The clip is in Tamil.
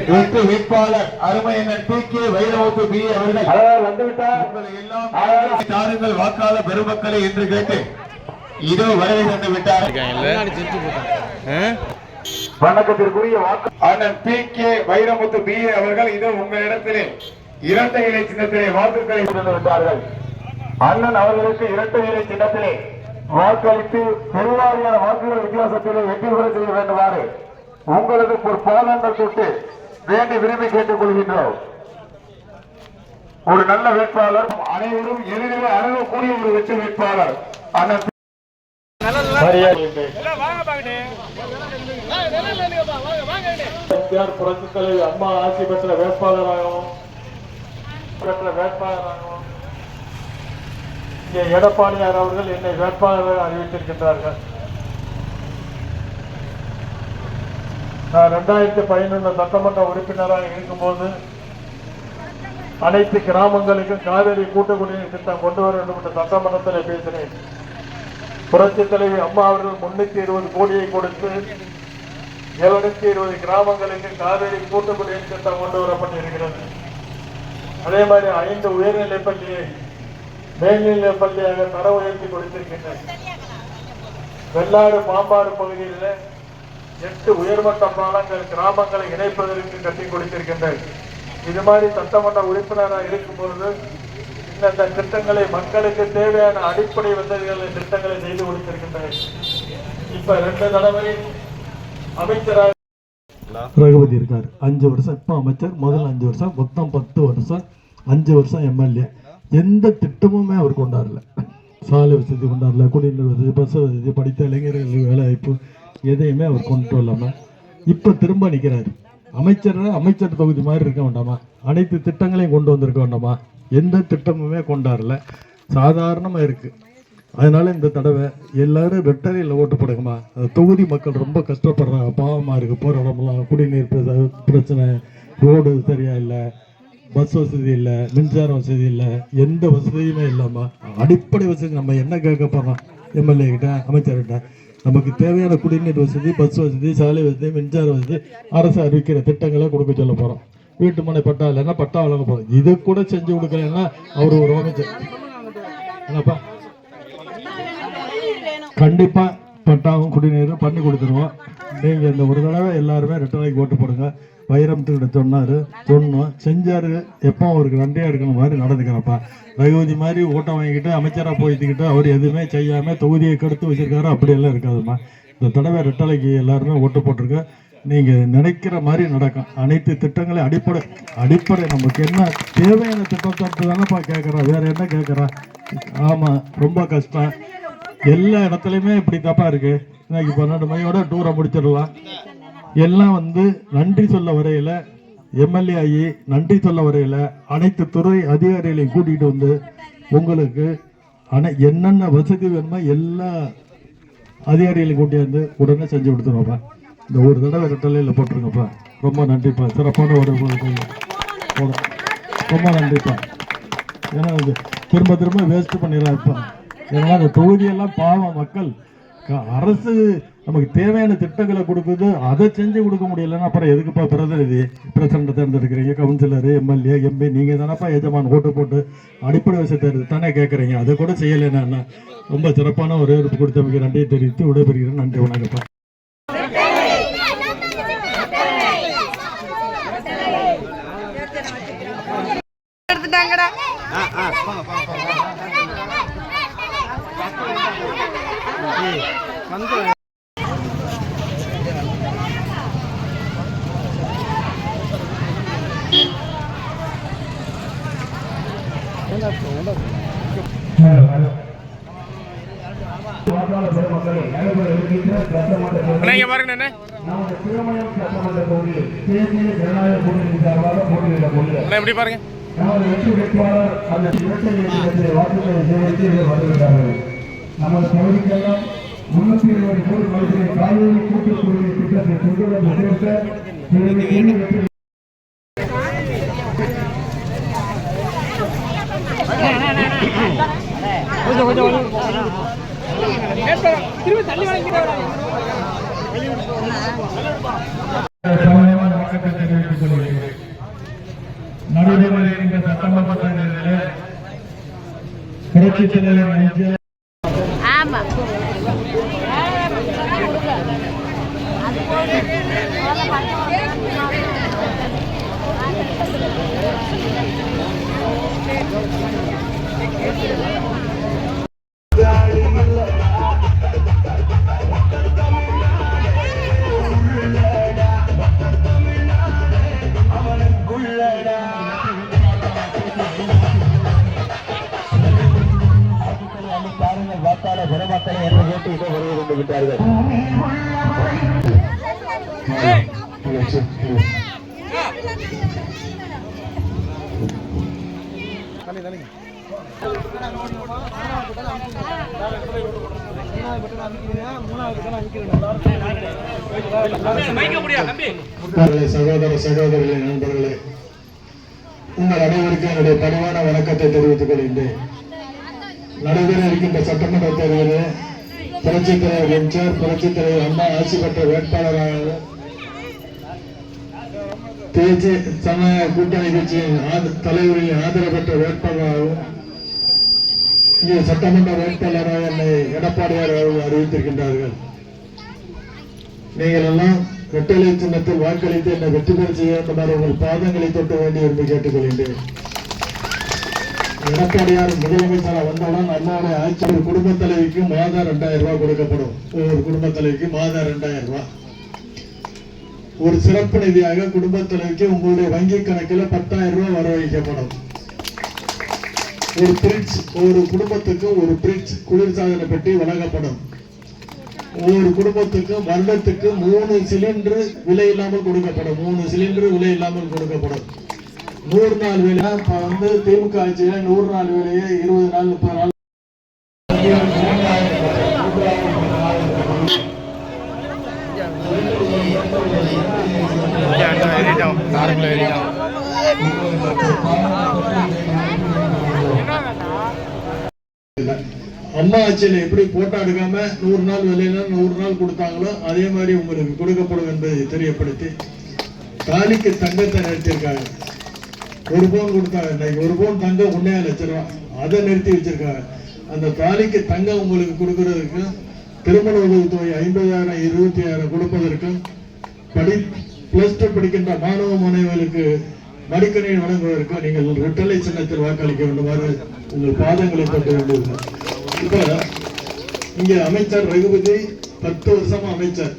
வெற்றி வேட்பாளர் அருமை அண்ணன் PK வைரமுத்து B அவர்கள் வந்துவிட்டார். தாருங்கள் வாக்காளர் பெருமக்களை என்று கேட்டு இதோ வருகை தந்து விட்டார். வணக்கத்திற்குரிய அண்ணன் PK வைரமுத்து B அவர்கள் இதோ உங்களிடத்திலே இரட்டை இலை சின்னத்திலே வாக்குகளை கொண்டு விட்டார்கள். அண்ணன் அவர்களுக்கு இரட்டை இலை சின்னத்திலே வாக்களித்து பெருவாரியான வாக்குகள் வித்தியாசத்திலே வெற்றி பெற செய்ய வேண்டுமாறு உங்களுக்கு ஒரு பாலங்கள் தொட்டு வேண்டி விரும்பி கேட்டுக் கொள்கின்றோம். ஒரு நல்ல வேட்பாளர், அனைவரும் எளிதில் அணுகக்கூடிய ஒரு வெற்றி வேட்பாளர் அண்ணன் புரட்சித் தலைவி அம்மா ஆட்சி பெற்ற வேட்பாளராகவும் எடப்பாடியார் அவர்கள் என்னை வேட்பாளராக அறிவித்திருக்கின்றார்கள். நான் 2011 சட்டமன்ற உறுப்பினராக இருக்கும்போது அனைத்து கிராமங்களுக்கும் காவிரி கூட்டு குடிநீர் திட்டம் கொண்டு வர வேண்டும் என்று சட்டமன்றத்தில் பேசினேன். புரட்சித் தலைவி அம்மா அவர்கள் 320 கோடியை கொடுத்து 720 கிராமங்களுக்கு காவிரி கூட்டு குடிநீர் திட்டம் கொண்டு வரப்பட்டிருக்கிறது. அதே மாதிரி 5 உயர்நிலைப் பள்ளியை மேல்நிலை பள்ளியாக தர உயர்த்தி கொடுத்திருக்கின்றன. வெள்ளாடு பாம்பாடு பகுதியில் 8 உயர்மட்ட பாலங்கள் கிராமங்களை இணைப்பதற்கு கட்டி கொடுத்திருக்கின்றன. இது மாதிரி சட்டமன்ற உறுப்பினராக இருக்கும்போது இந்த திட்டங்களை மக்களுக்கு தேவையான அடிப்படை வசதிகளை திட்டங்களை செய்து கொடுத்திருக்கின்றன. இப்ப 2 தடவை அமைச்சராக ரகுபதி இருக்காரு. 5 வருஷம் இப்ப அமைச்சர், முதல் 5 வருஷம், மொத்தம் 10 வருஷம், 5 வருஷம் MLA. எந்த திட்டமுமே அவர் கொண்டாடல. சாலை வசதி கொண்டாடல, குடிநீர் வசதி, பஸ் வசதி, படித்த இளைஞர்கள் வேலை வாய்ப்பு எதையுமே அவர் கொண்டு வரலாம இப்ப திரும்ப நிற்கிறாரு. அமைச்சர் தொகுதி மாதிரி இருக்க வேண்டாமா? அனைத்து திட்டங்களையும் கொண்டு வந்திருக்க வேண்டாமா? எந்த திட்டமுமே கொண்டாடல, சாதாரணமா இருக்கு. அதனால இந்த தடவை எல்லாரும் ரெட்டரையில் ஓட்டு போடுங்கம்மா. தொகுதி மக்கள் ரொம்ப கஷ்டப்படுறாங்க, பாவமா இருக்கு. போற இடமெல்லாம் குடிநீர் பிரச்சனை, ரோடு சரியா இல்லை, பஸ் வசதி இல்லை, மின்சார வசதி இல்லை, எந்த வசதியுமே இல்லாம அடிப்படை வசதி நம்ம என்ன கேட்க போறோம்? MLA கிட்ட, அமைச்சர்கிட்ட நமக்கு தேவையான குடிநீர் வசதி, பஸ் வசதி, சாலை வசதி, மின்சார வசதி, அரசு அறிவிக்கிற திட்டங்களை கொடுக்க சொல்ல போறோம். வீட்டு மனை பட்டா இல்லைன்னா பட்டா வழங்க போறோம். இது கூட செஞ்சு கொடுக்கலன்னா அவரு ஒரு அமைச்சர் என்னப்பா? கண்டிப்பா பட்டாவும் குடிநீரும் பண்ணி கொடுத்துருவோம். நீங்க இந்த ஒரு தடவை எல்லாருமே ரெட்டலைக்கு ஓட்டு போடுங்க. வைரமுத்துக்கிட்ட சொன்னோம், செஞ்சாரு. எப்போ அவருக்கு நன்றியா இருக்கிற மாதிரி நடந்துக்கிறப்பா. ரகுபதி மாதிரி ஓட்டம் வாங்கிக்கிட்டு அமைச்சராக போயிட்டுக்கிட்டு அவர் எதுவுமே செய்யாம தொகுதியை கெடுத்து வச்சிருக்காரு. அப்படியெல்லாம் இருக்காதுமா. இந்த தடவை ரெட்டலைக்கு எல்லாருமே ஓட்டு போட்டிருக்க. நீங்க நினைக்கிற மாதிரி நடக்கும். அனைத்து திட்டங்களையும் அடிப்படை நமக்கு என்ன தேவையான திட்டத்தை தானேப்பா கேட்கறா, வேற என்ன கேட்கறா? ஆமா, ரொம்ப கஷ்டம். எல்லா இடத்துலையுமே இப்படி தப்பா இருக்கு. இன்னைக்கு 12 மணியோட டூரை முடிச்சிடலாம். எல்லாம் நன்றி சொல்ல வரையில MLA ஆகி நன்றி சொல்ல வரையில அனைத்து துறை அதிகாரிகளையும் கூட்டிகிட்டு உங்களுக்கு என்னென்ன வசதி வேணுமோ எல்லா அதிகாரிகளையும் கூட்டியாந்து உடனே செஞ்சு கொடுத்துருவோம்ப்பா. இந்த ஒரு தடவை ரெட்டலையில் போட்டுருங்கப்பா. ரொம்ப நன்றிப்பா. சிறப்பான ஒரு ரொம்ப நன்றிப்பா. ஏன்னா திரும்ப வேஸ்ட் பண்ணிடலாம்ப்பா. ஏன்னா அந்த தொகுதியெல்லாம் பாவம் மக்கள். அரசு நமக்கு தேவையான திட்டங்களை கொடுக்குது, அதை செஞ்சு கொடுக்க முடியலன்னா அப்புறம் எதுக்குப்பா பிரதிநிதி பிரசிடண்ட் தேர்ந்தெடுக்கிறீங்க? கவுன்சிலர், MLA, MP நீங்க தானப்பா எஜமான் ஓட்டு போட்டு அடிப்படை வசதி தானே கேட்குறீங்க. அதை கூட செய்யலைன்னா ரொம்ப சிறப்பான ஒரு ஏற்பு கொடுத்தமைக்கு நன்றியை தெரிவித்து விடைபெறுகிறேன். நன்றி, வணக்கம்ப்பா. எப்படி பாருங்க. நமது பகுதிக்கெல்லாம் 320 கோடி மதிப்பில் காவேரி கூட்டு குடிநீர் திட்டத்தை கொண்டு வந்து சேர்க்க வணக்கத்தை தெரிவித்துக் கொள்கிறேன். சட்டமன்ற தேர்தலில் புரட்சித் தலைவர் எம்ஜிஆர் ஆமா வாக்காளர் பெருமக்களை என்று கேட்டு இதை வருகை கொண்டு விட்டார்கள். சகோதர சகோதரிகளே, நண்பர்களே, உங்கள் அனைவருக்கும் என்னுடைய பணிவான வணக்கத்தை தெரிவித்துக் கொள்கின்றேன். நடைபெற இருக்கின்ற சட்டமன்ற தேர்தலில் புரட்சித் தலைவர் எம்ஜிஆர், புரட்சித் தலைவர் அண்ணா ஆட்சி பெற்ற வேட்பாளராக தேசிய சமய கூட்டணி கட்சியின் தலைவரின் ஆதரவு பெற்ற வேட்பாளராகவும் இங்கே சட்டமன்ற வேட்பாளராக என்னை எடப்பாடியார் அவர்கள் அறிவித்திருக்கின்றார்கள். நீங்கள் எல்லாம் இரட்டை சின்னத்தில் வாக்களித்து என்னை வெற்றி பெற செய்ய வேண்டுமாறு உங்கள் பாதங்களை தொட்டு வேண்டி விரும்பி கேட்டுக்கொள்கின்றேன். எடப்பாடியார் முதலமைச்சராக வந்தவுடன் அண்ணாவுடைய ஆட்சி ஒரு குடும்ப தலைவிக்கு மாதம் 2000 ரூபாய் கொடுக்கப்படும். ஒவ்வொரு குடும்ப தலைவிக்கு மாதம் 2000 ரூபாய். ஒரு சிறப்பு நிதியாக குடும்ப தலைவிக்கு உங்களுடைய வங்கி கணக்கில் 10,000 ரூபாய் வர வைக்கப்படும். ஒரு பிரிட்ஜ், ஒரு குடும்பத்துக்கு ஒரு பிரிட்ஜ் குளிர்சாதன பெட்டி வழங்கப்படும். ஒவ்வொரு குடும்பத்துக்கும் வருடத்துக்கு 3 சிலிண்டர் விலை இல்லாமல் கொடுக்கப்படும். 3 சிலிண்டர் விலை இல்லாமல் கொடுக்கப்படும். 100 நாள் வேலை திமுக ஆட்சியில 100 நாள் வேலையை 20 நாள் 30 நாள் அம்மா ஆட்சியில எப்படி போட்டோ எடுக்காம 100 நாள் வேலையில 100 நாள் கொடுத்தாங்களோ அதே மாதிரி உங்களுக்கு கொடுக்கப்படும் என்பதை தெரியப்படுத்தி தாலிக்கு தங்கத்தை நிறுத்தியிருக்காங்க. 1 பவுன் கொடுத்தாங்க. இன்னைக்கு 1 பவுன் தங்கம் 1.5 லட்சம் ரூபாய். அதை நிறுத்தி வச்சிருக்காங்க. அந்த தாலிக்கு தங்கம் உங்களுக்கு கொடுக்கறதுக்கு, திருமண உதவித்தொகை 50,000 20,000 கொடுப்பதற்கும், +2 படிக்கின்ற மாணவ மாணவிகளுக்கு மடிக்கணினி வழங்குவதற்கும் நீங்கள் இரட்டை சின்னத்தில் வாக்களிக்க வேண்டுமாறு உங்கள் பாதங்களை தொட்ட வேண்டியது. இப்ப இங்க அமைச்சர் ரகுபதி 10 வருஷமா அமைச்சர்.